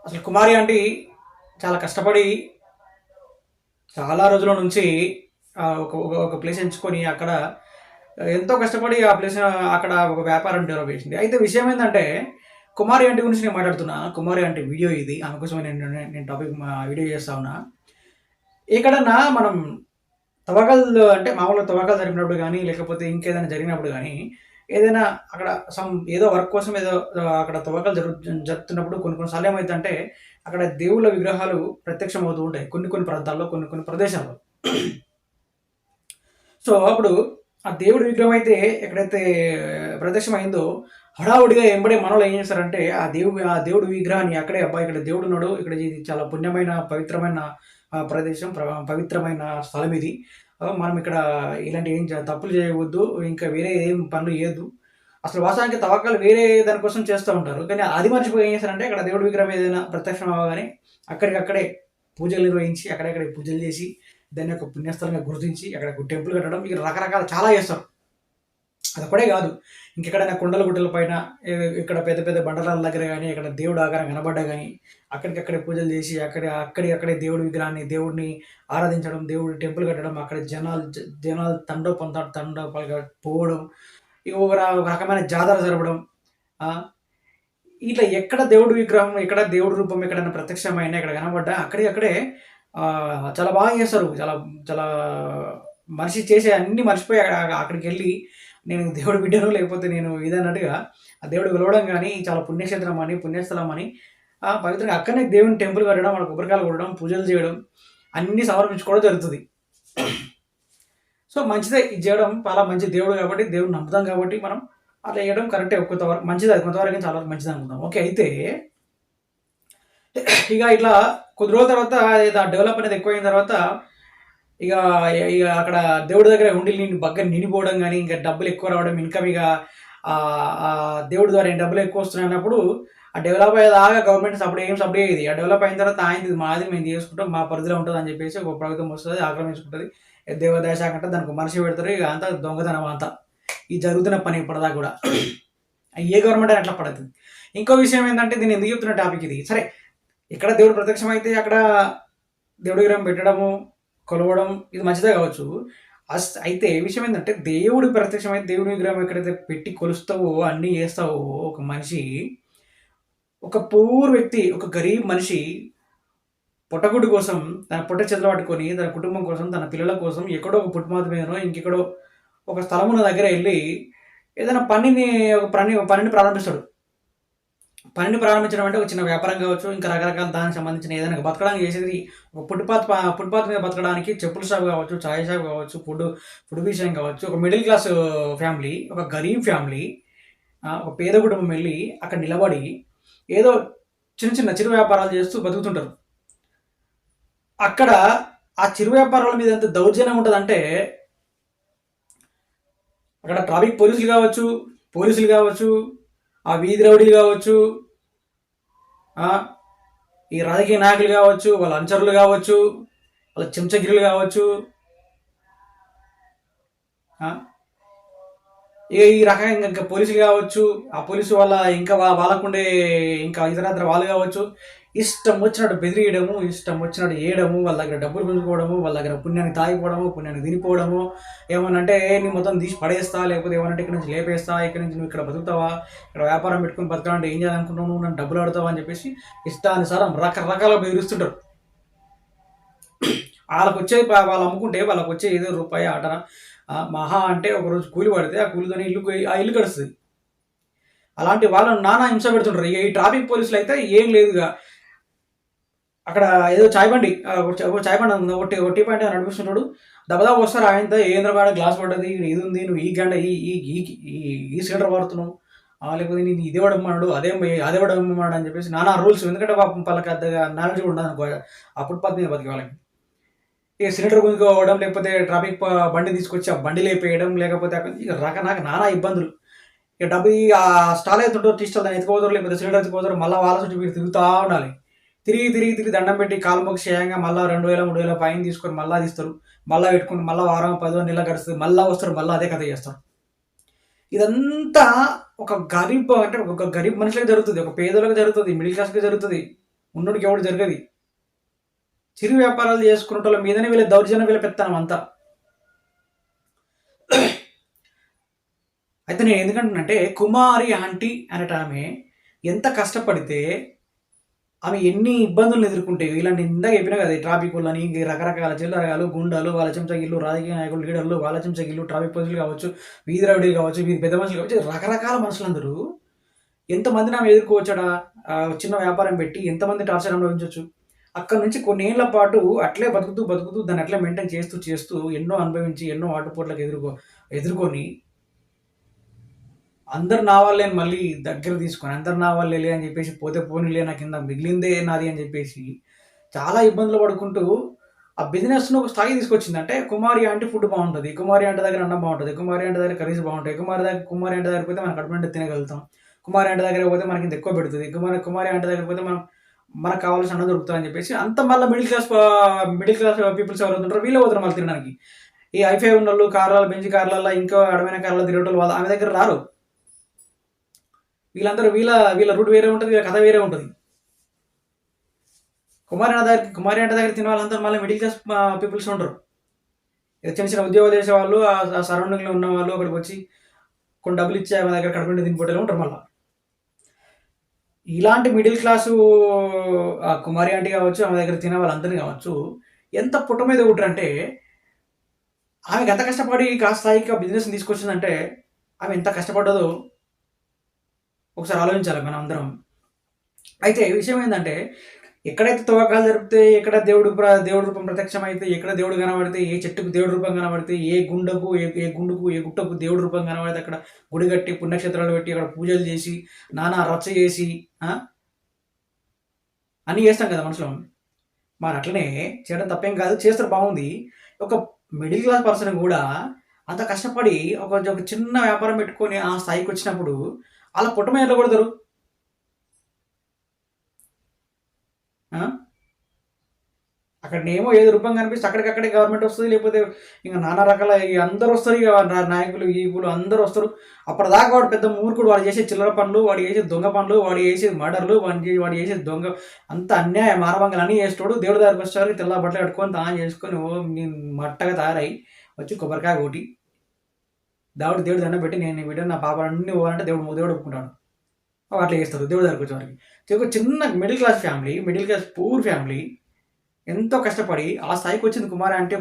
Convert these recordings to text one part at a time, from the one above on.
అసలు కుమారి ఆంటీ చాలా కష్టపడి చాలా రోజుల నుంచి ఒక ఒక ఒక ప్లేస్ ఎంచుకొని అక్కడ ఎంతో కష్టపడి ఆ ప్లేస్ అక్కడ ఒక వ్యాపారం డెవలప్ చేసింది. అయితే విషయం ఏంటంటే కుమారి ఆంటీ గురించి నేను మాట్లాడుతున్నా. కుమారి ఆంటీ వీడియో ఇది. ఆమె కోసమే నేను టాపిక్ వీడియో చేస్తా ఉన్నా. ఎక్కడన్నా మనం తవ్వకాలు అంటే మామూలుగా తవ్వకాలు జరిపినప్పుడు కానీ, లేకపోతే ఇంకేదైనా జరిగినప్పుడు కానీ, ఏదైనా అక్కడ ఏదో వర్క్ కోసం ఏదో అక్కడ తవ్వకాలు జరుపుతున్నప్పుడు కొన్ని కొన్ని సార్లు ఏమైద్దంటే, అక్కడ దేవుళ్ళ విగ్రహాలు ప్రత్యక్షమవుతూ ఉంటాయి. కొన్ని కొన్ని ప్రాంతాల్లో, కొన్ని కొన్ని ప్రదేశాల్లో. సో, అప్పుడు ఆ దేవుడి విగ్రహం అయితే ఎక్కడైతే ప్రత్యక్షమైందో, హడావుడిగా ఎంబడే మనోళ్ళు ఏం చేస్తారంటే, ఆ దేవుడి విగ్రహాన్ని అక్కడే అబ్బా! ఇక్కడ దేవుడున్నాడు. ఇక్కడ ఇది చాలా పుణ్యమైన, పవిత్రమైన ప్రదేశం, పవిత్రమైన స్థలం ఇది. మనం ఇక్కడ ఇలాంటి ఏం తప్పులు చేయవద్దు. ఇంకా వేరే ఏం పనులు చేయొద్దు. అసలు వాస్తవానికి తవ్వకాలు వేరే దాని కోసం చేస్తూ ఉంటారు. కానీ అది మర్చిపోయి ఏం చేస్తారంటే, అక్కడ దేవుడి విగ్రహం ఏదైనా ప్రత్యక్షం అవ్వగానే అక్కడికక్కడే పూజలు నిర్వహించి, అక్కడక్కడే పూజలు చేసి, దాన్ని ఒక పుణ్యస్థలంగా గుర్తించి, అక్కడ ఒక టెంపుల్ కట్టడం, ఇక రకరకాల చాలా చేస్తారు. అదొక్కడే కాదు. ఇంకెక్కడైనా కొండల గుట్టల పైన ఇక్కడ పెద్ద పెద్ద బండరాల దగ్గర గానీ, అక్కడ దేవుడు ఆకారం కనపడ్డా గానీ, అక్కడికక్కడే పూజలు చేసి, అక్కడే దేవుడి విగ్రహాన్ని, దేవుడిని ఆరాధించడం, దేవుడి టెంపుల్ కట్టడం, అక్కడ జనాలు తండోపంతాలుగా పోవడం, ఇక ఒక రకమైన జాతర జరపడం. ఇట్లా ఎక్కడ దేవుడి విగ్రహం, ఎక్కడ దేవుడి రూపం ఎక్కడైనా ప్రత్యక్షమైనా, ఎక్కడ కనపడ్డా అక్కడికక్కడే చాలా బాగా చేస్తారు. చాలా చాలా మనిషి చేసే అన్నీ మర్చిపోయి అక్కడికెళ్ళి నేను దేవుడి బిడ్డను, లేకపోతే నేను ఇదన్నట్టుగా ఆ దేవుడు పిలవడం గానీ, చాలా పుణ్యక్షేత్రం అని, పుణ్యస్థలం అని పవిత్రంగా అక్కడనే దేవుని టెంపుల్ కట్టడం, అక్కడ కొబ్బరికాయలు కొట్టడం, పూజలు చేయడం, అన్నీ సమర్పించుకోవడం జరుగుతది. సో, మంచిదే ఇది చేయడం. చాలా మంచి దేవుడు కాబట్టి, దేవుడిని నమ్ముతాం కాబట్టి మనం అట్లా చేయడం కరెక్టే. కొంతవరకు మంచిదే. అది కొంతవరకు చాలా వరకు మంచిదే అనుకుందాం. ఓకే. అయితే ఇక ఇట్లా కొద్ది రోజుల తర్వాత డెవలప్ అనేది ఎక్కువైన తర్వాత ఇక ఇక అక్కడ దేవుడి దగ్గర హుండీలు నిండిపోవడం గానీ, ఇంకా డబ్బులు ఎక్కువ రావడం, ఇన్‌కమ్ ఇక దేవుడి ద్వారా డబ్బులు ఎక్కువ వస్తున్నాయన్నప్పుడు ఆ డెవలప్ అయ్యేదాకా గవర్నమెంట్ సప్పుడు చేయదు. ఆ డెవలప్ అయిన తర్వాత ఆయనది మాది మేము చేసుకుంటాం. మా పరిధిలో ఉంటదని చెప్పేసి ఒక ప్రభుత్వం వస్తది, ఆక్రమించుకుంటది. దేవాదాయ శాఖ అంటే దానికి మనిషి పెడతారు. ఇక అంతా దొంగతనం అంతా. ఇది జరుగుతున్న పని ఇప్పటిదాకా గూడా. ఏ గవర్నమెంట్ అయినా అట్లా పడతది. ఇంకో విషయం ఏందంటే దీన్ని ఎందుకు చెప్తున్న టాపిక్ ఇది. సరే, ఎక్కడ దేవుడు ప్రత్యక్షమైతే అక్కడ దేవుడి విగ్రహం పెట్టడము, కొలవడం ఇది మంచిదే కావచ్చు. అయితే విషయం ఏంటంటే దేవుడు ప్రత్యక్షమైతే దేవుడి విగ్రహం ఎక్కడైతే పెట్టి కొలుస్తావో, అన్నీ చేస్తావో ఒక మనిషి, ఒక పూర్ వ్యక్తి, ఒక గరీబ్ మనిషి పొట్టగుడ్డు కోసం తన పొట్ట చేతిలో పట్టుకొని, తన కుటుంబం కోసం, తన పిల్లల కోసం ఎక్కడో ఒక పుట్టుమత మీదనో, ఇంకెక్కడో ఒక స్థలమున్న దగ్గర ఎళ్లి ఏదైనా పనిని ప్రారంభిస్తాడు. పనిని ప్రారంభించడం అంటే ఒక చిన్న వ్యాపారం కావచ్చు, ఇంకా రకరకాల దానికి సంబంధించిన ఏదైనా బతకడానికి చేసేది ఒక ఫుట్‌పాత్ మీద బతకడానికి చెప్పుల షాప్ కావచ్చు, చాయ్ షాప్ కావచ్చు, ఫుడ్ విషయం కావచ్చు, ఒక మిడిల్ క్లాస్ ఫ్యామిలీ, ఒక గరీబ్ ఫ్యామిలీ, ఒక పేద కుటుంబం ఎళ్లి అక్కడ నిలబడి ఏదో చిన్న చిన్న చిరు వ్యాపారాలు చేస్తూ బతుకుతుంటారు. అక్కడ ఆ చిరు వ్యాపారాల మీద ఎంత దౌర్జన్యం ఉంటదంటే, అక్కడ ట్రాఫిక్ పోలీసులు కావచ్చు, ఆ వీధి రౌడీలు కావచ్చు, ఈ రాజకీయ నాయకులు కావచ్చు, వాళ్ళ అనుచరులు కావచ్చు, వాళ్ళ చెంచగిరులు కావచ్చు, ఇక ఈ రకంగా ఇంకా పోలీసులు కావచ్చు, ఆ పోలీసు వాళ్ళ ఇంకా వాళ్ళకుండే ఇంకా ఇతరత్ర వాళ్ళు కావచ్చు, ఇష్టం వచ్చినట్టు బెదిరియడము, ఇష్టం వచ్చినట్టు చేయడము, వాళ్ళ దగ్గర డబ్బులు గుంజుకోవడము, వాళ్ళ దగ్గర పుణ్యాన్ని తాగిపోవడము, పుణ్యాన్ని తినిపోవడము, ఏమనంటే నీ మొత్తం తీసి పడేస్తా, లేకపోతే ఏమనంటే ఇక్కడ నుంచి లేపేస్తా, ఇక్కడ నుంచి నువ్వు ఇక్కడ బతుకుతావా, ఇక్కడ వ్యాపారం పెట్టుకుని బతకాలంటే ఏం చేయాలనుకుంటున్నావు, నువ్వు నన్ను డబ్బులు అడుగుతావా అని చెప్పేసి ఇష్టానుసారం రకరకాల బెదిరిస్తుంటారు. వాళ్ళు అమ్ముకుంటే వాళ్ళకి వచ్చే ఏదో రూపాయి ఆటన మహా అంటే ఒకరోజు కూలి పడితే ఆ కూలితోనే ఇల్లు గడుస్తుంది. అలాంటి వాళ్ళని నానా హింస పెడుతుంటారు. ఇక ఈ ట్రాఫిక్ పోలీసులు అయితే ఏం లేదుగా, అక్కడ ఏదో చాయ్ బండి చాయ్ బండి ఉంది, టీ పాయింట్ నడిపిస్తుంటాడు. దబదబా వస్తారు. ఆయనతో ఏంద్ర మేడం గ్లాస్ పడ్డది, ఇది ఉంది, నువ్వు ఈ గంట ఈ ఈ ఈ ఈ సిలిండర్ వాడుతున్నావు, లేకపోతే నేను ఇది ఇవ్వడమ్మన్నాడు, అదేవడమ్మన్నాడు అని చెప్పేసి నానా రూల్స్. ఎందుకంటే పాపం వాళ్ళకి అంతగా నాలెడ్జ్ ఉండదు అనుకో ఆ ఫుట్‌పాత్ మీద బతికే వాళ్ళకి. ఇక సిలిండర్ గుంజుకోవడం, లేకపోతే ట్రాఫిక్ బండి తీసుకొచ్చి ఆ బండి లేపేయడం, లేకపోతే అక్కడ ఇక నానా ఇబ్బందులు. ఇక డబ్బు ఆ స్టాల్ అవుతుంటారు, టీ స్టాల్ దాన్ని ఎత్తుకోతారు, లేకపోతే సిలిండర్ ఎత్తుకోతారు, మళ్ళీ వాళ్ళ చుట్టూ మీరు తిరుగుతూ ఉండాలి. తిరిగి దండం పెట్టి కాలు మొక్కి చేయంగా మళ్ళీ 2000, 3000 ఫైన్ తీసుకొని మళ్ళీ తీస్తారు. మళ్ళీ పెట్టుకుని మళ్ళీ వారం 10 నెలలు గడుస్తుంది. మళ్ళీ వస్తారు, మళ్ళీ అదే కథ చేస్తారు. ఇదంతా ఒక గరీబ్ అంటే ఒక గరీబ్ మనుషులకు జరుగుతుంది, ఒక పేదలకు జరుగుతుంది, మిడిల్ క్లాస్‌కి జరుగుతుంది. ఉన్నోడికి ఎవడు జరగది. చిరు వ్యాపారాలు చేసుకునేటోళ్ళ మీదనే వీళ్ళ దౌర్జన్యం, వీళ్ళ పెత్తనం అంతా. అయితే నేను ఎందుకంటున్నానంటే, కుమారి ఆంటీ అనేటామె ఎంత కష్టపడితే, ఆమె ఎన్ని ఇబ్బందులను ఎదుర్కొంటాయి. ఇలాంటి ఇందాక చెప్పినా కదా! ఈ ట్రాఫికులని, ఇంక రకరకాల చిల్లరగాళ్ళు, గుండాలు, వాళ్ళ చెంచాగిళ్ళు, రాజకీయ నాయకులు, లీడర్లు, వాళ్ళ చెంచాగిళ్ళు, ట్రాఫిక్ పోలీసులు కావచ్చు, వీధి రౌడీలు కావచ్చు, వీధి పెద్ద మనుషులు కావచ్చు, రకరకాల మనుషులందరూ ఎంతమందిని ఆమె ఎదుర్కోవచ్చడా? చిన్న వ్యాపారం పెట్టి ఎంతమంది టార్చర్ అనుభవించొచ్చు. అక్కడి నుంచి కొన్నేళ్ల పాటు అట్లే బతుకుతూ, బతుకుతూ దాన్ని అట్లే మెయింటైన్ చేస్తూ, చేస్తూ ఎన్నో అనుభవించి, ఎన్నో ఆటుపోట్లకు ఎదుర్కొని అందరు నా వాళ్ళే అని మళ్ళీ దగ్గర తీసుకొని, అందరు నా వాళ్ళేలే అని చెప్పేసి, పోతే పోనీలే నా కింద మిగిలిందే నాది అని చెప్పేసి, చాలా ఇబ్బందులు పడుకుంటూ ఆ బిజినెస్‌ను ఒక స్థాయికి తీసుకొచ్చింది. అంటే కుమారి ఆంటీ ఫుడ్ బావుంటది. కుమారి ఆంటీ దగ్గర అన్నం బావుంటది. కుమారి ఆంటీ దగ్గర కర్రీస్ బావుంటాయి. కుమారి ఆంటీ దగ్గరికి పోతే మనం కడుపు నిండా తినగలుగుతాం. కుమారి ఆంటీ దగ్గరికి పోతే మనకింత ఎక్కువ పెడుతది. కుమారి ఆంటీ దగ్గరికి పోతే మనకు కావాల్సిన అన్నం దొరుకుతదని చెప్పేసి అంతా మళ్ళా మిడిల్ క్లాస్ పీపుల్స్ ఎవరైతే ఉంటారో వీళ్ళే పోతారు మళ్ళీ తినడానికి. ఈ హైఫై ఉన్నోళ్ళు కార్‌లలో, బెంజ్ కార్‌లల్ల, ఇంకా అడవైన కార్‌లలో తిరిగేటోళ్ళు వాళ్ళు ఆమె దగ్గర రారు. వీళ్ళందరూ వీళ్ళ రూట్ వేరే ఉంటది. వీళ్ళ కథ వేరే ఉంటది. కుమారి ఆంట దగ్గర తినే వాళ్ళందరూ మళ్ళీ మిడిల్ క్లాస్ పీపుల్స్ ఉండరు. చిన్న చిన్న ఉద్యోగాలు చేసేవాళ్ళు, ఆ సరౌండింగ్‌లో ఉన్న వాళ్ళు అక్కడికి వచ్చి కొన్ని డబ్బులు ఇచ్చి ఆమె దగ్గర కడుపు నిండా తినిపోయేటోళ్ళు ఉంటారు మళ్ళా. ఇలాంటి మిడిల్ క్లాసు కుమారి ఆంటీ కావచ్చు, ఆమె దగ్గర తినే వాళ్ళందరిని కావచ్చు, ఎంత పుట్ట మీద కొట్టారంటే, ఆమెకి ఎంత కష్టపడి స్థాయికి ఆ బిజినెస్‌ని తీసుకొచ్చిందంటే, ఆమె ఎంత కష్టపడ్డదో ఒకసారి ఆలోచించాలి మనం అందరం. అయితే విషయం ఏందంటే, ఎక్కడైతే తవ్వకాలు జరిపితే, ఎక్కడ దేవుడి రూపం ప్రత్యక్షమైతే, ఎక్కడ దేవుడు కనబడితే, ఏ చెట్టుకు దేవుడి రూపం కనబడితే, ఏ గుండకు, ఏ గుట్టకు దేవుడి రూపం కనబడితే అక్కడ గుడి కట్టి, పుణ్యక్షేత్రాలు పెట్టి, అక్కడ పూజలు చేసి, నానా రచ్చ చేసి, అన్నీ చేస్తాం కదా మనుషులం. మరి అట్లనే చేయడం తప్పేం కాదు. చేస్తారు బాగుంది. ఒక మిడిల్ క్లాస్ పర్సన్ కూడా అంత కష్టపడి ఒక చిన్న వ్యాపారం పెట్టుకొని ఆ స్థాయికి వచ్చినప్పుడు, ఆళ్ళ పుట్ట మీద ఎట్లా కొడతారు? ఆ! అక్కడనేమో ఏదో రూపం కనిపిస్తే అక్కడికక్కడే గవర్నమెంట్ వస్తది. లేకపోతే ఇంక నానా రకాల అందరూ వస్తారు. ఇగ నాయకులు, గీకులు అందరూ వస్తారు. అప్పటిదాకా వాడు పెద్ద మూర్ఖుడు. వాడు చేసే చిల్లర పనులు, వాడు చేసే దొంగ పనులు, వాడు చేసే మర్డర్‌లు, వాడు చేసే దొంగ అంత అన్యాయం మానభంగాలు అన్నీ చేసేటోడు దేవుడి దగ్గరికి వచ్చేసరికి తెల్ల బట్టలు కట్టుకొని తానం చేసుకొని మట్టగా తయారై వచ్చి కొబ్బరికాయ కొట్టి దేవుడికి దండం పెట్టి నేను ఈ వీడియో నా పాపాలన్నీ పోవాలంటే దేవుడు ఒప్పుకుంటాడు. అట్లా చేస్తారు దేవుడి దగ్గరికి వచ్చేవరకి. ఒక చిన్న middle class family, middle class poor family ఎంతో కష్టపడి ఆ స్థాయికి వచ్చింది కుమారి అంటే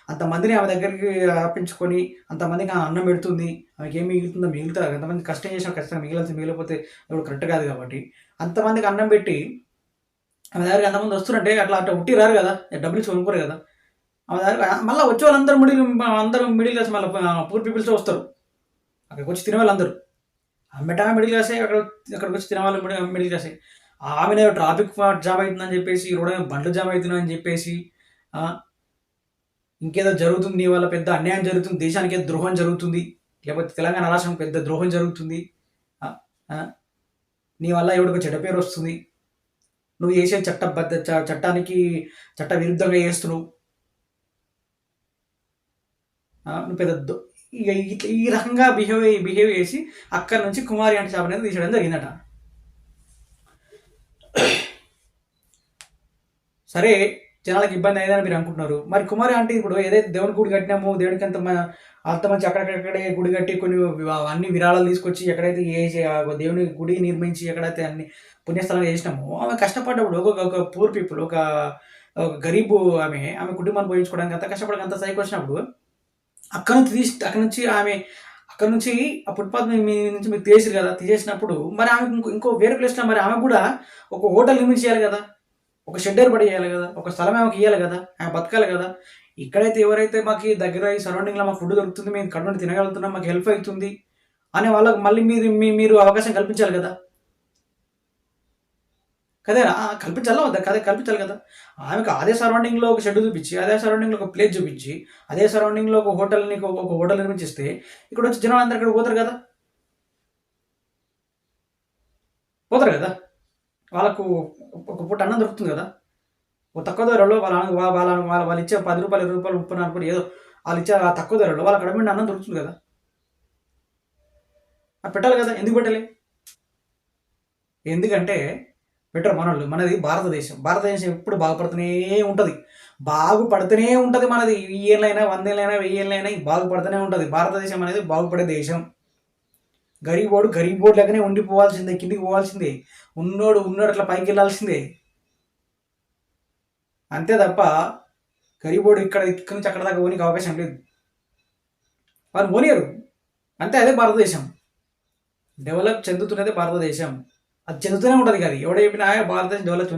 అంతమందిని ఆమె దగ్గరికి రప్పించుకొని, అంతమందికి ఆమె అన్నం పెడుతుంది. ఆమెకేం మిగులుతుందో మిగులుతది. అంతమంది కష్టం చేసినా ఖచ్చితంగా మిగలకపోతే ఇప్పుడు కరెక్ట్ కాదు కాబట్టి, అంతమందికి అన్నం పెట్టి ఆమె దగ్గరికి ఎంతమంది వస్తురంటే అట్లా ఉట్టి రారు కదా! డబ్బులు ఇచ్చి కొనుక్కోరు కదా! ఆమె దగ్గర మళ్ళా వచ్చే వాళ్ళందరూ అందరూ మిడిల్ క్లాస్ మళ్ళా పూర్ పీపుల్సే వస్తారు. అక్కడికొచ్చి తినేవాళ్ళందరూ. ఆమె మిడిల్ క్లాసే అక్కడికొచ్చి తినేవాళ్ళు మిడిల్ క్లాసే. ఆమెనేమో ట్రాఫిక్ జామ్ అయితుందని చెప్పేసి, రోడ్డు బండ్లు జామ్ అయితున్నాయని చెప్పేసి, ఆహ్, ఇంకేదో జరుగుతుంది నీ వల్ల పెద్ద అన్యాయం జరుగుతుంది. దేశానికేదో ద్రోహం జరుగుతుంది. లేకపోతే తెలంగాణ రాష్ట్రానికి పెద్ద ద్రోహం జరుగుతుంది. ఆహ్, ఆ! నీ వల్ల ఎవడికో చెడ్డ పేరొస్తుంది. నువ్వు చేసే చట్టానికి చట్ట విరుద్ధంగా చేస్తున్నావు. నువ్వు పెద్ద ఇగ ఈ రకంగా బిహేవ్ చేసి అక్కడి నుంచి కుమారి ఆంటీ షాప్ అనేది తీసేయడం జరిగిందట. సరే జనాలకి ఇబ్బంది అయ్యేదని మీరు అనుకుంటున్నారు. మరి కుమారి ఆంటీ ఇప్పుడు ఏదైతే దేవుని గుడి కట్టినామో, దేవుడికి అంత మంచి అక్కడికక్కడే గుడి కట్టి కొన్ని అన్ని విరాళాలు తీసుకొచ్చి ఎక్కడైతే దేవుని గుడి నిర్మించి ఎక్కడైతే అన్ని పుణ్యస్థలంగా చేసినామో, ఆమె కష్టపడ్డప్పుడు ఒక పూర్ పీపుల్ ఒక గరీబు ఆమె కుటుంబాన్ని పోషించుకోవడానికి అంత కష్టపడి అంత స్థాయికి వచ్చినప్పుడు, అక్కడి నుంచి ఆ ఫుట్‌పాత్ నుంచి మీరు తీసిర్రు కదా! తీసేసినప్పుడు మరి ఆమెకు ఇంకో వేరే ప్లేస్‌లో మరి ఆమెకు కూడా ఒక హోటల్ నిర్మించి చేయాలి కదా! ఒక షెడ్ ఏర్పాటు చేయాలి గదా! ఒక స్థలం ఆమెకి ఇయ్యాలి గదా! ఆమె బతకాలి గదా! ఇక్కడైతే ఎవరైతే మాకు దగ్గర ఈ సరౌండింగ్‌లో మాకు ఫుడ్ దొరుకుతుంది. మేము కడుపునిండా తినగలుగుతున్నాం. మాకు హెల్ప్ అయితుంది. అనే వాళ్ళకి మళ్ళీ మీరు అవకాశం కల్పించాలి గదా! కదేనా? కల్పించాలా వద్దా? కల్పించాలి గదా! ఆమెకు అదే సరౌండింగ్‌లో ఒక షెడ్ చూపించి, అదే సరౌండింగ్‌లో ఒక ప్లేస్ చూపించి, అదే సరౌండింగ్‌లో ఒక హోటల్ నిర్మించిస్తే ఇక్కడొచ్చి జనాలందరూ అక్కడికి పోతారు గదా! పోతారు గదా! వాళ్ళకు ఒక పూట అన్నం దొరుకుతుంది గదా! ఓ తక్కువ ధరలో వాళ్ళిచ్చే రూ. 10, రూ. 20, ఉప్పు, నాలుగు ఏదో ఆళ్ళిచ్చే ఆ తక్కువ ధరలో వాళ్ళ కడుపు నిండా అన్నం దొరుకుతుంది గదా! అది పెట్టాలి గదా! ఎందుకు పెట్టలే? ఎందుకంటే పెట్టరు మనోళ్ళు. మనది భారతదేశం. భారతదేశం ఎప్పుడు బాగుపడుతూనే ఉంటుంది మనది. ఏళ్ళైనా 100 ఏళ్ళైనా 1000 ఏళ్ళైనా బాగుపడుతూనే ఉంటుంది. భారతదేశం అనేది బాగుపడే దేశం. గరీబోడు లెక్కనే ఉండిపోవాల్సిందే, కిందికి పోవాల్సిందే. ఉన్నోడు అట్లా పైకి వెళ్ళాల్సిందే. అంతే తప్ప గరీబోడు ఇక్కడి నుంచి అక్కడ దాకా పోనీకి అవకాశం లేదు. వాళ్ళు పోనీయరు. అంతే, అదే భారతదేశం. డెవలప్ చెందుతున్నదే భారతదేశం. అది చెందుతూనే ఉంటుంది. కదా ఎవడో చెప్పినా భారతదేశం డెవలప్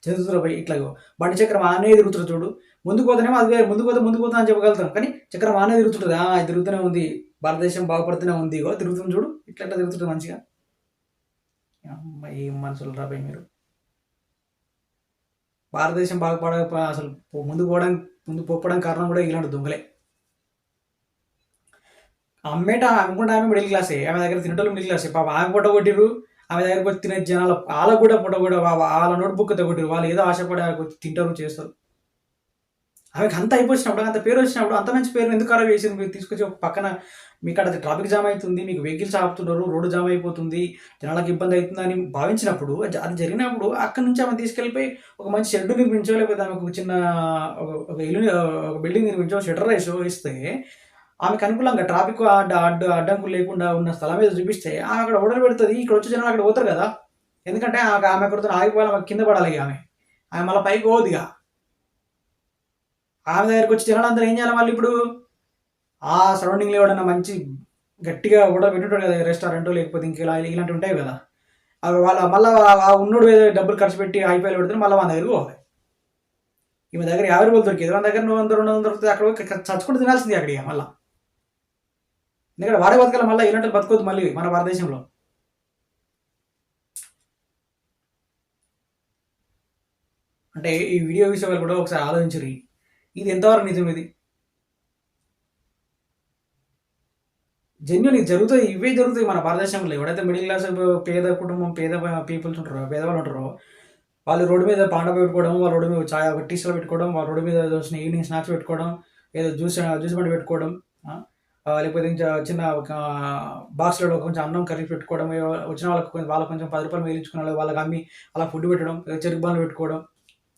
చెందుతుంది పోయి ఇట్లాగో బండి చక్రం ఆనే తిరుగుతుంది చూడు. ముందుకు పోతేనేమో అది ముందుకు పోతా అని చెప్పగలుగుతాం. కానీ చక్రం ఆనే తిరుగుతుంటుంది. ఇది తిరుగుతూనే ఉంది, భారతదేశం బాగుపడుతూనే ఉంది, తిరుగుతుంది చూడు, ఇట్లా తిరుగుతుంది మంచిగా. ఏం మనుషులు రాబాయి మీరు. భారతదేశం బాగుపడ అసలు ముందు పోవడానికి కారణం కూడా ఇలాంటి దొంగలే. అమ్ముకుంటే ఆమె మిడిల్ క్లాసే, ఆమె దగ్గర తినటోళ్ళు మిడిల్ క్లాసే. పాప ఆమె పొట్ట కొట్టిరు, ఆమె దగ్గరకు వచ్చి తినే జనాలు వాళ్ళకు కూడా పొట్ట కూడా వాళ్ళ నోట్బుక్ కొట్టిరు. వాళ్ళు ఏదో ఆశపడి వచ్చి తింటారు, చేస్తారు. ఆమెకు అంత అయిపోయినప్పుడు, అంత పేరు వచ్చినప్పుడు, అంత మంచి పేరు ఎందుకు ఖరాబ్ చేసింది? మీరు తీసుకొచ్చి ఒక పక్కన మీకు అక్కడ ట్రాఫిక్ జామ్ అవుతుంది, మీకు వెహికల్స్ ఆపుతున్నారు, రోడ్డు జామ్ అయిపోతుంది, జనాలకు ఇబ్బంది అవుతుందని భావించినప్పుడు, అది జరిగినప్పుడు అక్కడ నుంచి ఆమె తీసుకెళ్ళిపోయి ఒక మంచి షెడ్ నిర్మించో, లేకపోతే ఆమెకు చిన్న ఒక ఇల్లు, ఒక బిల్డింగ్ నిర్మించో, షెటర్ వేసో ఇస్తే, ఆమెకు అనుకూలంగా ట్రాఫిక్ అడ్డంకులు లేకుండా ఉన్న స్థలం మీద చూపిస్తే ఆమె అక్కడ ఓడలు పెడుతుంది. ఇక్కడ వచ్చే జనాలు అక్కడ పోతారు కదా. ఎందుకంటే ఆమె అక్కడితో ఆగిపోవాలి, ఆమె కింద పడాలి. ఆమె మళ్ళీ పైకి పోదుగా. ఆమె దగ్గరికి వచ్చి జనాలు అందరూ ఏం చేయాలి? మళ్ళీ ఇప్పుడు ఆ సరౌండింగ్లో ఎవడన్నా మంచి గట్టిగా ఓడలు పెట్టుంటాడు కదా, రెస్టారెంట్ లేకపోతే ఇంకెలా ఇలాంటివి ఉంటాయి కదా, అవి మళ్ళీ ఆ ఉన్నోడు డబ్బులు ఖర్చు పెట్టి హైఫైలు పెడితే మళ్ళీ మన దగ్గరికి పోవాలి. ఈమె దగ్గర 50 రూపాయలు దొరికేది, మన దగ్గర 100, 200 దొరుకుతుంది. అక్కడ చచ్చుకుంటూ తినాల్సింది అక్కడికి మళ్ళీ. ఎందుకంటే వాడే బతకాలి, మళ్ళీ ఇలాంటి బతకొద్దు మళ్ళీ మన భారతదేశంలో. అంటే ఈ వీడియో విషయాలు కూడా ఒకసారి ఆలోచించరు. ఇది ఎంతవరకు నిజం? ఇది జెన్యున్, ఇది జరుగుతాయి, ఇవే జరుగుతాయి మన భారతదేశంలో. ఎవడైతే మిడిల్ క్లాస్ పేద కుటుంబం, పేద పీపుల్స్ ఉంటారో, పేదవాళ్ళు ఉంటారో, వాళ్ళు రోడ్డు మీద పాండ పెట్టుకోవడం, వాళ్ళ రోడ్డు మీద చాయ్ టీస్లో పెట్టుకోవడం, వాళ్ళ రోడ్డు మీద ఈవినింగ్ స్నాక్స్ పెట్టుకోవడం, ఏదో జ్యూస్ బండి పెట్టుకోవడం, లేకపోతే ఇంకా చిన్న ఒక బాక్స్లో కొంచెం అన్నం కర్రీ పెట్టుకోవడం, వచ్చిన వాళ్ళకి కొంచెం 10 రూపాయలు మిగిలించుకున్న వాళ్ళకి అమ్మి అలా ఫుడ్ పెట్టడం, చెరుకు బండ్లు పెట్టుకోవడం,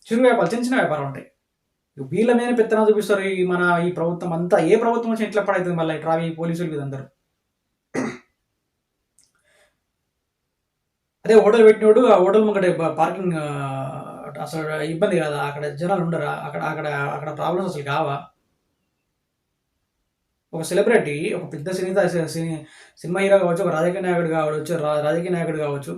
చిన్న చిన్న వ్యాపారం ఉంటాయి. వీళ్ళ మీద పెత్తనం చూపిస్తారు ఈ ప్రభుత్వం అంతా. ఏ ప్రభుత్వం వచ్చి ఎట్లా పడవుతుంది మళ్ళీ ట్రాఫిక్ పోలీసులు మీద అందరూ. అదే హోటల్ పెట్టినోడు ఆ హోటల్ ముంగట పార్కింగ్ అసలు ఇబ్బంది కదా, అక్కడ జనాలు ఉండరా, అక్కడ అక్కడ అక్కడ ప్రాబ్లమ్స్ అసలు కావా? ఒక సెలబ్రిటీ, ఒక పెద్ద సినిమా హీరో కావచ్చు, ఒక రాజకీయ నాయకుడు కావచ్చు,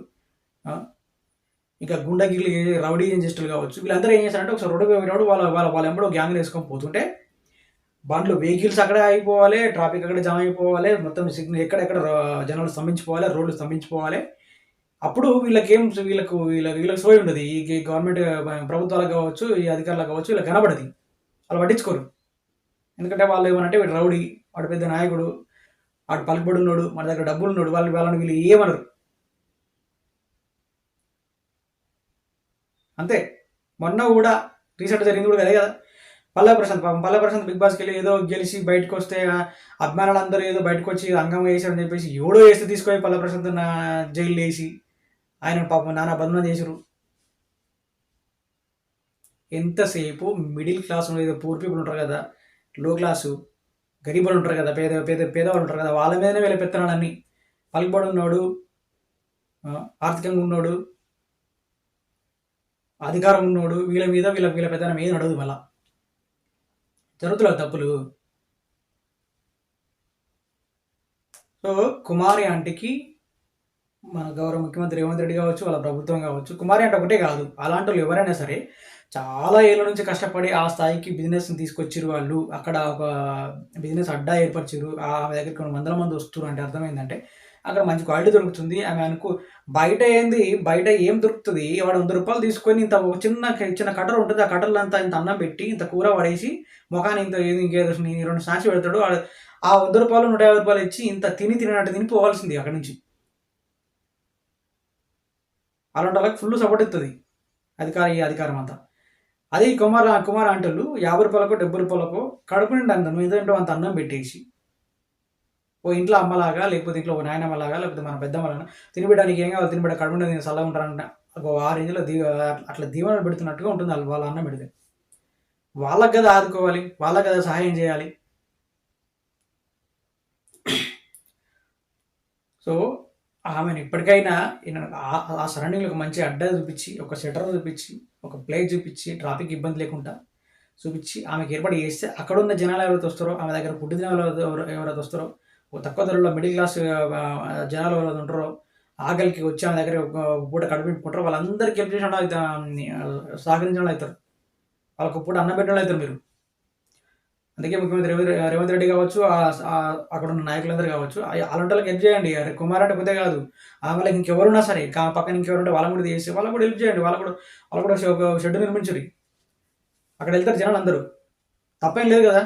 ఇంకా గుండగిరి రౌడీ చేస్టులు కావచ్చు, వీళ్ళందరూ ఏం చేస్తారంటే ఒకసారి రోడ్డు పోయినప్పుడు వాళ్ళ ఎంబడో గ్యాంగ్ వేసుకొని పోతుంటే బండ్లు వెహికల్స్ అక్కడే అయిపోవాలి, ట్రాఫిక్ అక్కడే జామ్ అయిపోవాలి, మొత్తం సిగ్నల్ ఎక్కడెక్కడ జనాలు స్తంభించిపోవాలి, రోడ్లు స్తంభించిపోవాలి. అప్పుడు వీళ్ళకి సోయి ఉండదు. ఈ గవర్నమెంట్ ప్రభుత్వాలకు కావచ్చు, ఈ అధికారులకు కావచ్చు, వీళ్ళకి కనబడది, వాళ్ళు పట్టించుకోరు. ఎందుకంటే వాళ్ళు ఏమనంటే వీడు రౌడీ, వాడు పెద్ద నాయకుడు, వాడు పలుకుబడి ఉన్నాడు, మన దగ్గర డబ్బులు ఉన్నాడు, వాళ్ళని వీళ్ళు ఏమనరు. అంతే. మొన్న కూడా రీసెంట్ జరిగింది కూడా అదే కదా, పల్లవి ప్రశాంత్ బిగ్ బాస్కి వెళ్ళి ఏదో గెలిచి బయటకు వస్తే అభిమానులు అందరూ ఏదో బయటకు వచ్చి అంగం వేసారని చెప్పేసి ఎవడో వేస్తే తీసుకొని పల్లవి ప్రశాంత్ జైలు వేసి ఆయన పాపం నానా బంధనం చేసారు. ఎంతసేపు మిడిల్ క్లాస్ ఏదో పూర్ పీపుల్ ఉంటారు కదా, లో క్లాసు గరీబులు ఉంటారు కదా, పేదవాళ్ళు ఉంటారు కదా, వాళ్ళ మీదనే వీళ్ళ పెత్తనాలన్నీ. పలుకుబడి ఉన్నాడు, ఆర్థికంగా ఉన్నాడు, అధికారం ఉన్నాడు, వీళ్ళ పెత్తనం ఏది నడవదు. మళ్ళా జరుగుతున్నారు తప్పులు. సో కుమారి ఆంటీకి మన గౌరవ ముఖ్యమంత్రి రేవంత్ రెడ్డి కావచ్చు, వాళ్ళ ప్రభుత్వం కావచ్చు, కుమారి అంటే ఒకటే కాదు, అలాంటి వాళ్ళు ఎవరైనా సరే చాలా ఏళ్ళ నుంచి కష్టపడి ఆ స్థాయికి బిజినెస్ని తీసుకొచ్చారు. వాళ్ళు అక్కడ ఒక బిజినెస్ అడ్డా ఏర్పరిచారు. ఆమె దగ్గరికి కొన్ని వందల మంది వస్తున్నారు అంటే అర్థమైందంటే అక్కడ మంచి క్వాలిటీ దొరుకుతుంది. ఆమె బయట ఏం దొరుకుతుంది? వాడు 100 రూపాయలు తీసుకొని ఇంత చిన్న కటర్ ఉంటుంది, ఆ కటర్లో అంతా ఇంత అన్నం పెట్టి ఇంత కూర పడేసి ముఖాన్ని ఇంకేదో 2 స్నాక్స్ పెడతాడు. ఆ 100 రూపాయలు 150 రూపాయలు ఇచ్చి ఇంత తిన్నట్టు తినిపోవాల్సింది అక్కడి నుంచి. అలాంటి వాళ్ళకి ఫుల్ సపోర్ట్ ఇస్తుంది అధికారం అంతా. అదే కుమార్ అంటలు 50 రూపాయలకో 70 రూపాయలకో కడుపు నిండి నువ్వు ఏంటంటే అంత అన్నం పెట్టేసి ఓ ఇంట్లో అమ్మలాగా, లేకపోతే ఇంట్లో ఓ నాయనమ్మలాగా, లేకపోతే మన పెద్దమ్మలాగా తినిపెట్టడానికి ఏం కావాలి, తినిపెట్ట కడుపు నిండి చల్లగా ఉంటారంట. ఆ రేంజ్లో అట్లా దీవెనలు పెడుతున్నట్టుగా ఉంటుంది వాళ్ళ అన్నం పెడితే. వాళ్ళకి కదా ఆదుకోవాలి, వాళ్ళకి కదా సహాయం చేయాలి. సో ఆమెను ఇప్పటికైనా ఆ సరౌండింగ్లో ఒక మంచి అడ్డా చూపించి, ఒక షటర్ చూపించి, ఒక ప్లేస్ చూపించి, ట్రాఫిక్ ఇబ్బంది లేకుండా చూపించి ఆమెకి ఏర్పాటు చేస్తే అక్కడ ఉన్న జనాలు ఎవరైతే వస్తారో, ఆమె దగ్గర ఫుడ్ తినాలి ఎవరైతే వస్తారో, ఒక తక్కువ ధరలో మిడిల్ క్లాస్ జనాలు ఎవరైతే ఉంటారో, ఆకలికి వచ్చి ఆమె దగ్గర ఒక పూట కడుపు నింపుకుంటారో వాళ్ళందరికీ హెల్ప్ చేసిన వాళ్ళు సహకరించిన వాళ్ళు అవుతారు. వాళ్ళకు పూట అన్నం పెట్టిన వాళ్ళు అవుతారు మీరు. అందుకే ముఖ్యమంత్రి రేవంత్ రెడ్డి కావచ్చు, అక్కడ ఉన్న నాయకులందరూ కావచ్చు, అలాంటి వాళ్ళకి హెల్ప్ చేయండి. అరే కుమార్ అంటే పోతే కాదు, వాళ్ళకి ఇంకెవరున్నా సరే పక్కన ఇంకెవరుంటే వాళ్ళని కూడా చేసి వాళ్ళకు కూడా హెల్ప్ చేయండి. వాళ్ళు కూడా ఒక షెడ్ నిర్మించరు. అక్కడ వెళ్తారు జనాలు అందరూ. తప్పేం లేదు కదా,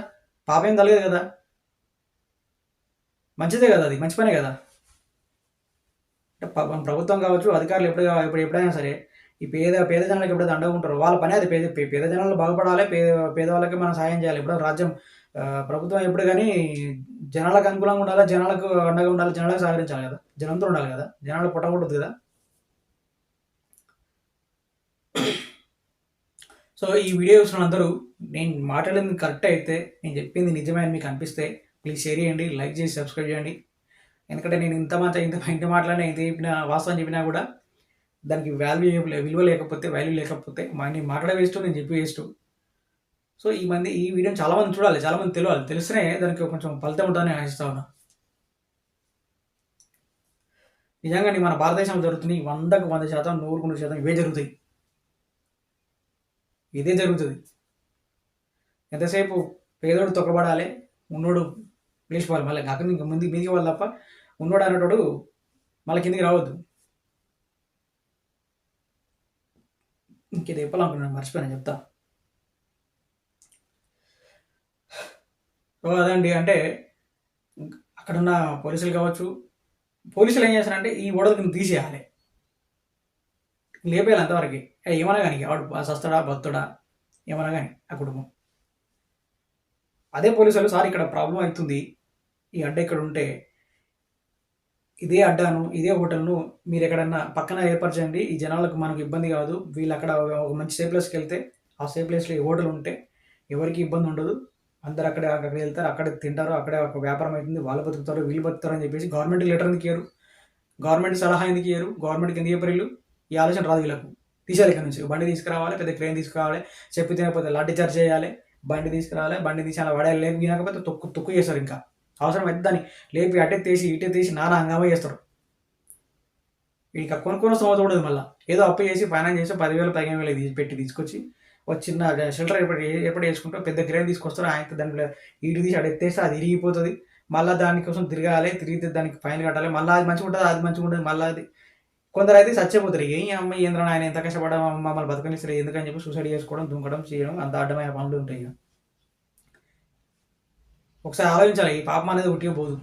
పాపేం తలగదు కదా, మంచిదే కదా, అది మంచి పనే కదా. ప్రభుత్వం కావచ్చు, అధికారులు ఎప్పుడైనా సరే ఈ పేద జనాలకు ఎప్పుడైతే అండగా ఉంటారో వాళ్ళ పని అది. పేద జనాలు బాగుపడాలి, పేదవాళ్ళకి మనం సాయం చేయాలి. ఎప్పుడో రాజ్యం ప్రభుత్వం ఎప్పుడు కానీ జనాలకు అనుకూలంగా ఉండాలి, జనాలకు అండగా ఉండాలి, జనాలకు సహకరించాలి కదా, జనంతో ఉండాలి కదా, జనాలు పుట్టకూడదు కదా. సో ఈ వీడియో చూసిన అందరూ నేను మాట్లాడింది కరెక్ట్ అయితే, నేను చెప్పింది నిజమే అని మీకు అనిపిస్తే ప్లీజ్ షేర్ చేయండి, లైక్ చేసి సబ్స్క్రైబ్ చేయండి. ఎందుకంటే నేను ఇంత మాట్లాడినా, ఎంత చెప్పినా, వాస్తవం చెప్పినా కూడా దానికి విలువ లేకపోతే, వాల్యూ లేకపోతే నేను మాట్లాడే వేస్ట్, నేను చెప్పి వేస్ట్. సో ఈ వీడియోని చాలామంది చూడాలి, చాలామంది తెలియాలి, తెలిస్తేనే దానికి కొంచెం ఫలితం ఉంటుందని ఆశిస్తా ఉన్నా. నిజంగా మన భారతదేశంలో జరుగుతున్నాయి 100% 100% ఇవే జరుగుతాయి. ఇదే జరుగుతుంది. ఎంతసేపు పేదోడు తొక్కబడాలి, ఉన్నోడు లేచిపోవాలి. మళ్ళీ అక్కడ ఇంకా మీదికి వాళ్ళు తప్ప ఉన్నోడు అనేటోడు మళ్ళీ కిందికి రావద్దు. ఇంకేది చెప్పాలనుకున్నాను, మర్చిపోయాను, చెప్తా. అదండి. అంటే అక్కడున్న పోలీసులు కావచ్చు, పోలీసులు ఏం చేస్తారంటే ఈ ఓడలకు తీసేయాలి, లేపేయాలి అంతవరకు. ఏమన్నా కానీ వాడు సస్తాడా భక్తుడా ఏమన్నా కానీ ఆ కుటుంబం. అదే పోలీసులు సార్ ఇక్కడ ప్రాబ్లం అవుతుంది, ఈ అడ్డ ఇక్కడ ఉంటే ఇదే అడ్డాను, ఇదే హోటల్ను మీరు ఎక్కడన్నా పక్కన ఏర్పరచండి, ఈ జనాలకు మనకు ఇబ్బంది కాదు, వీళ్ళు అక్కడ ఒక మంచి సేఫ్ ప్లేస్కి వెళ్తే ఆ సేఫ్ ప్లేస్లో ఈ హోటల్ ఉంటే ఎవరికి ఇబ్బంది ఉండదు, అందరు అక్కడికి వెళ్తారు, అక్కడ తింటారు, అక్కడే ఒక వ్యాపారం అవుతుంది, వాళ్ళు బతుకుతారు, వీళ్ళు బతుకుతారు అని చెప్పేసి గవర్నమెంట్ లెటర్ ఎందుకు ఇయ్యరు, గవర్నమెంట్ సలహా ఎందుకు ఇయ్యరు, గవర్నమెంట్కి ఎందుకు చెప్పరు? ఈ ఆలోచన రాదు వీళ్ళకు. తీసేయాలి ఇక్కడ నుంచి, బండి తీసుకురావాలి, పెద్ద క్రేన్ తీసుకురావాలి, చెప్పి తినకపోతే లాఠీ చార్జ్ చేయాలి, బండి తీసుకురావాలి, బండి తీసి అలా పడేయాలి, లేపు వినకపోతే తొక్కు చేస్తారు. ఇంకా అవసరం అయితే దాన్ని లేపి అటే తీసి ఇటే తీసి నానా హంగామా చేస్తారు. ఇంకా కొనుక్కున్న స్తోమత ఉండదు. మళ్ళీ ఏదో అప్పు చేసి ఫైనాన్స్ చేసి 10,000 15,000 పెట్టి తీసుకొచ్చి ఒక చిన్న షెల్టర్ ఎప్పుడు చేసుకుంటూ పెద్ద క్రేన్ తీసుకొస్తారు. ఆయన దాంట్లో ఇటు తీసి అటు ఎత్తేస్తే అది ఇరిగిపోతుంది. మళ్ళీ దానికోసం తిరగాలి, తిరిగితే దానికి ఫైన్ కట్టాలి, మళ్ళీ అది మంచిగా ఉంటుంది, అది మంచిగా ఉంటుంది. మళ్ళీ అది కొందరు అయితే చచ్చిపోతారు. ఏం అమ్మ ఏంద్ర ఆయన ఎంత కష్టపడ మమ్మల్ని బతకనిస్తారు ఎందుకని చెప్పి సూసైడ్ చేసుకోవడం, దుంకడం, చేయడం, అంత అడ్డమైన పనులు ఉంటాయి. ఒకసారి ఆలోచించాలి, ఈ పాపం అనేది ఉట్టిగా పోదు.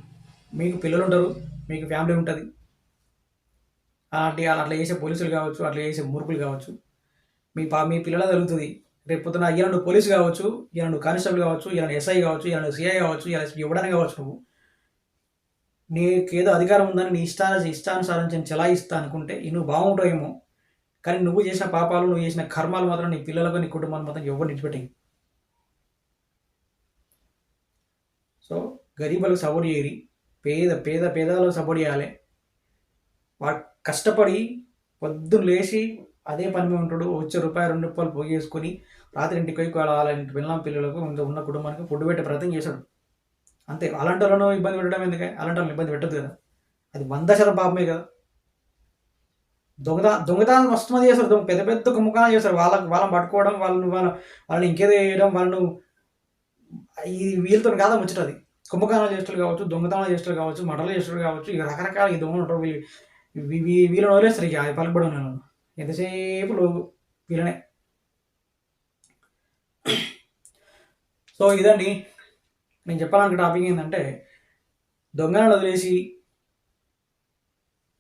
మీకు పిల్లలు ఉంటారు, మీకు ఫ్యామిలీ ఉంటుంది. అట్లా చేసే పోలీసులు కావచ్చు, అట్లా చేసే మూర్ఖులు కావచ్చు, మీ పిల్లల జరుగుతుంది. రేపు పొద్దున ఇలా నువ్వు పోలీసు కావచ్చు, ఇలా నువ్వు కానిస్టేబుల్ కావచ్చు, ఇలా ఎస్ఐ కావచ్చు, ఇలా సిఐ కావచ్చు, ఇలా ఇవ్వడానికి కావచ్చు, నువ్వు నీకేదో అధికారం ఉందని నీ ఇష్టానుసారం నేను చెలాయిస్తా అనుకుంటే నువ్వు బాగుంటావేమో, కానీ నువ్వు చేసిన పాపాలు, నువ్వు చేసిన కర్మాలు మాత్రం నీ పిల్లలకు, నీ కుటుంబాలు మాత్రం ఎవరు నిడిచిపెట్టాయి. సో గరీబులకు సపోర్ట్ చేయరి, పేదలకు సపోర్ట్ చేయాలి. వాడు కష్టపడి పొద్దున్న లేచి అదే పని మీద ఉంటాడు, వచ్చే రూపాయి 2 రూపాయలు పోగేసుకొని రాత్రి ఇంటికి పోయి అలాంటి పిల్లలకు ఉన్న కుటుంబానికి ఫుడ్ పెట్టే ప్రయత్నం చేశాడు. అంతే. అలాంటి వాళ్ళను ఇబ్బంది పెట్టడం ఎందుకే? అలాంటి వాళ్ళని ఇబ్బంది పెట్టద్దు కదా, అది 100% పాపమే కదా. దొంగతనాలు మస్తు మంది చేస్తారు, పెద్ద పెద్ద కుంభకాలు చేస్తారు. వాళ్ళని పట్టుకోవడం, వాళ్ళని ఇంకేదో చేయడం, వాళ్ళను వీళ్ళతో కాదా ముచ్చటది. కుంభకాణాలు చేష్టలు కావచ్చు, దొంగతనాలు చేష్టలు కావచ్చు, మటలు చేష్టలు కావచ్చు, ఇక రకరకాల ఈ దొంగలు ఉంటారు. వీళ్ళని వదిలేస్తారు. ఇక పలుకుబడి నేను ఎంతసేపు వీళ్ళనే. సో ఇదండి నేను చెప్పాలనుకున్న టాపిక్ ఏంటంటే, దొంగలను వదిలేసి,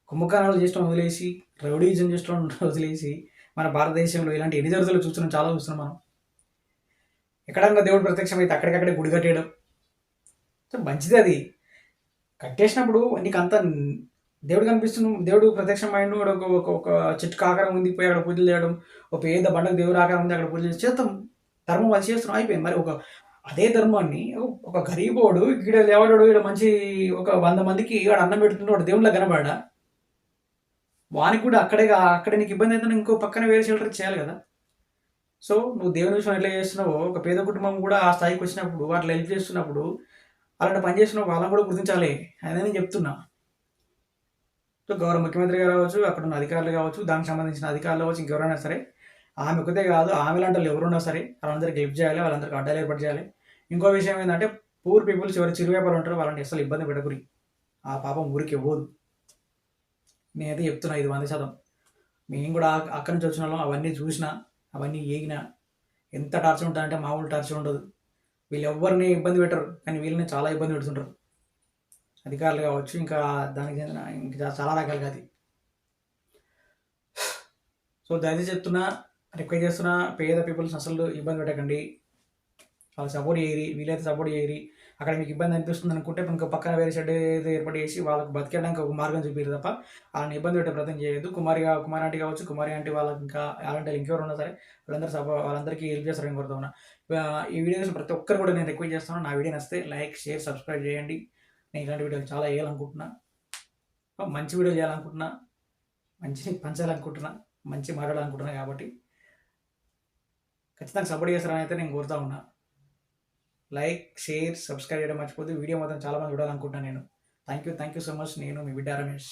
కుంభకర్ణాలు చేష్టం వదిలేసి, రౌడీజం చేష్టం వదిలేసి మన భారతదేశంలో ఇలాంటి ఎన్ని జరుగుతులు చాలా చూస్తున్నాం మనం. ఎక్కడన్నా దేవుడు ప్రత్యక్షమైతే అక్కడికక్కడే గుడి కట్టేయడం మంచిది. అది కట్టేసినప్పుడు నీకు అంత దేవుడు కనిపిస్తున్నాం, దేవుడు ప్రత్యక్షమైండు, ఒక ఒక ఒక చెట్టుకు ఆకారం ఉంది, పోయి అక్కడ పూజలు చేయడం, ఒక పేద బండకు దేవుడు ఆకారం ఉంది, అక్కడ పూజలు చేస్తాం. ధర్మం అది చేస్తున్నాం, అయిపోయింది. మరి అదే ధర్మాన్ని ఒక గరీబోడు ఈడ లేవడాడు, ఈడ మంచి ఒక 100 మందికి ఈడ అన్నం పెడుతుంటే వాడు దేవుళ్ళ కనబడా, వానికి కూడా అక్కడే నీకు ఇబ్బంది అయితే ఇంకో పక్కన వేరే షెల్టర్ చేయాలి కదా. సో నువ్వు దేవుని విషయం ఎట్లా చేస్తున్నావో, ఒక పేద కుటుంబం కూడా ఆ స్థాయికి వచ్చినప్పుడు అట్లా హెల్ప్ చేస్తున్నప్పుడు, అలాంటి పని చేస్తున్నావు, వాళ్ళని కూడా గుర్తించాలి అని నేను చెప్తున్నా. సో గౌరవ ముఖ్యమంత్రి గారు కావచ్చు, అక్కడ ఉన్న అధికారులు కావచ్చు, దానికి సంబంధించిన అధికారులు కావచ్చు, ఇంకెవరైనా సరే, ఆమె ఒకతే కాదు, ఆమె లాంటి వాళ్ళు ఎవరున్నా సరే వాళ్ళందరికీ హెల్ప్ చేయాలి, వాళ్ళందరికీ అడ్డాలు ఏర్పాటు చేయాలి. ఇంకో విషయం ఏంటంటే, పూర్ పీపుల్స్ ఎవరు చిరువ్యాపారం ఉంటారో వాళ్ళని అసలు ఇబ్బంది పెట్టకురి, ఆ పాపం ఊరికి ఇవ్వదు. నేనైతే చెప్తున్నా, ఇది 100%. మేము కూడా అక్కడి నుంచి వచ్చిన వాళ్ళం, అవన్నీ చూసినా, అవన్నీ ఏగినా. ఎంత టార్చర్ ఉంటుందంటే మామూలు టార్చర్ ఉండదు. వీళ్ళు ఎవరిని ఇబ్బంది పెట్టరు, కానీ వీళ్ళని చాలా ఇబ్బంది పెడుతుంటారు, అధికారులు కావచ్చు, ఇంకా దానికి చెందిన ఇంకా చాలా రకాలుగా అది. సో దయచేసి చెప్తున్నా, రిక్వెస్ట్ చేస్తున్నా, పేద పీపుల్స్ అసలు ఇబ్బంది పెట్టకండి, వాళ్ళు సపోర్ట్ చేయరి, వీళ్ళైతే సపోర్ట్ చేయరి. అక్కడ మీకు ఇబ్బంది అనిపిస్తుంది అనుకుంటే ఇంకో పక్కన వేరే షెడ్ ఏదో ఏర్పాటు చేసి వాళ్ళకి బతికేయడానికి ఒక మార్గం చూపిరు తప్ప వాళ్ళని ఇబ్బంది పెట్టే ప్రయత్నం చేయదు. కుమారి ఆంటీ కావచ్చు, కుమారి ఆంటీ వాళ్ళకి ఇంకా అలాంటి ఇంకెవరు ఉన్నా సరే వాళ్ళందరికీ హెల్ప్ చేస్తారని కోరుతా ఉన్నా. ఈ వీడియోస్ ప్రతి ఒక్కరు కూడా నేను రిక్వెస్ట్ చేస్తాను, నా వీడియో నచ్చితే లైక్, షేర్, సబ్స్క్రైబ్ చేయండి. నేను ఇలాంటి వీడియోలు చాలా వేయాలనుకుంటున్నా, మంచి వీడియోలు చేయాలనుకుంటున్నా, మంచిని పంచాలనుకుంటున్నా, మంచి మాట్లాడాలనుకుంటున్నా. కాబట్టి ఖచ్చితంగా సపోర్ట్ చేస్తారని అయితే నేను కోరుతా ఉన్నా. లైక్, షేర్, సబ్స్క్రైబ్ చేయడం మర్చిపోద్దు. వీడియో మాత్రం చాలా మంది చూడాలనుకుంటున్నాను నేను. Thank you so much. నేను మీ బిడ్డ రమేష్.